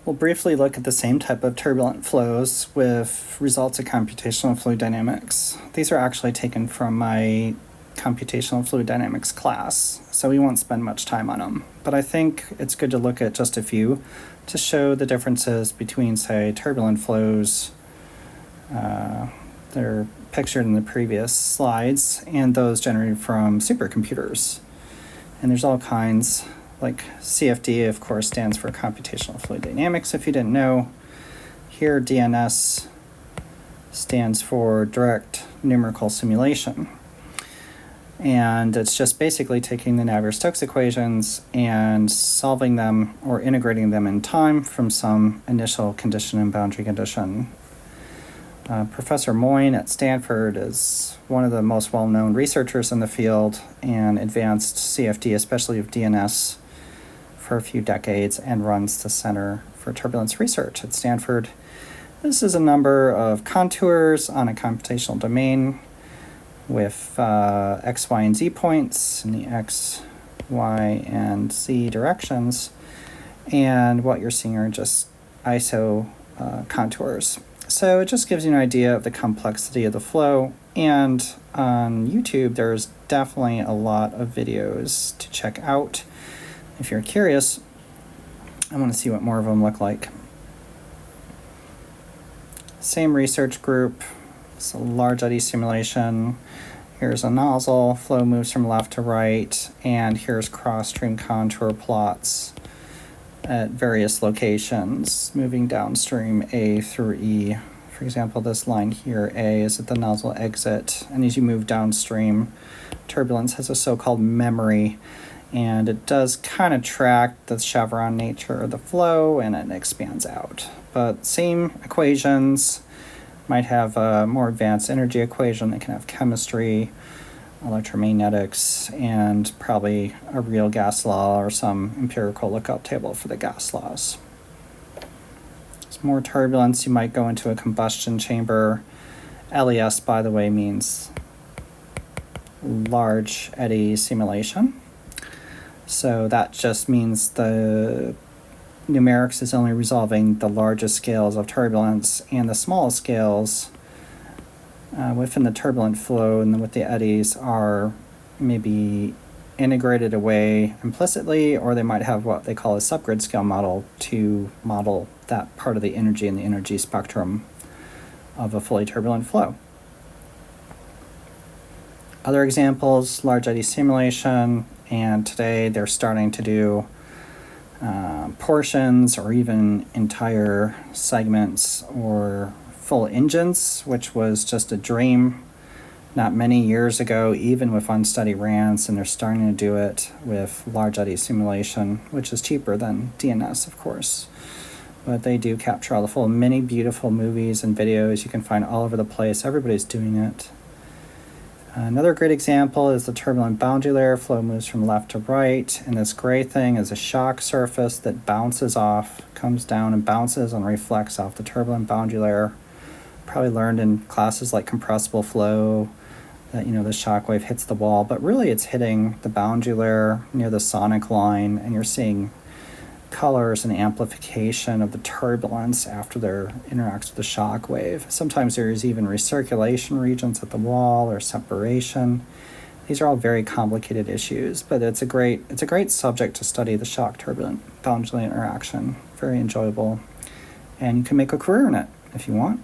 We'll briefly look at the same type of turbulent flows with results of computational fluid dynamics. These are actually taken from my computational fluid dynamics class, so we won't spend much time on them. But I think it's good to look at just a few to show the differences between, say, turbulent flows that are pictured in the previous slides and those generated from supercomputers. And there's all kinds. Like CFD, of course, stands for computational fluid dynamics, if you didn't know. Here, DNS stands for direct numerical simulation. And it's just basically taking the Navier-Stokes equations and solving them or integrating them in time from some initial condition and boundary condition. Professor Moyne at Stanford is one of the most well-known researchers in the field and advanced CFD, especially of DNS, for a few decades, and runs the Center for Turbulence Research at Stanford. This is a number of contours on a computational domain with x, y, and z points in the x, y, and z directions. And what you're seeing are just ISO contours. So it just gives you an idea of the complexity of the flow. And on YouTube, there's definitely a lot of videos to check out. If you're curious, I want to see what more of them look like. Same research group. It's a large eddy simulation. Here's a nozzle. Flow moves from left to right. And here's cross-stream contour plots at various locations, moving downstream A through E. For example, this line here, A, is at the nozzle exit. And as you move downstream, turbulence has a so-called memory. And it does kind of track the chevron nature of the flow, and it expands out. But same equations, might have a more advanced energy equation that can have chemistry, electromagnetics, and probably a real gas law or some empirical lookup table for the gas laws. There's more turbulence. You might go into a combustion chamber. LES, by the way, means large eddy simulation. So that just means the numerics is only resolving the largest scales of turbulence, and the smallest scales within the turbulent flow and with the eddies are maybe integrated away implicitly, or they might have what they call a subgrid scale model to model that part of the energy and the energy spectrum of a fully turbulent flow. Other examples, large eddy simulation, and today they're starting to do portions or even entire segments or full engines, which was just a dream not many years ago, even with unsteady RANs, and they're starting to do it with large eddy simulation, which is cheaper than DNS, of course. But they do capture all the full, many beautiful movies and videos you can find all over the place. Everybody's doing it. Another great example is the turbulent boundary layer. Flow moves from left to right, and this gray thing is a shock surface that bounces off, comes down and bounces and reflects off the turbulent boundary layer. Probably learned in classes like compressible flow that, the shock wave hits the wall, but really it's hitting the boundary layer near the sonic line, and you're seeing colors and amplification of the turbulence after there interacts with the shock wave. Sometimes there's even recirculation regions at the wall or separation. These are all very complicated issues, but it's a great subject to study, the shock turbulent boundary layer interaction. Very enjoyable, and you can make a career in it if you want.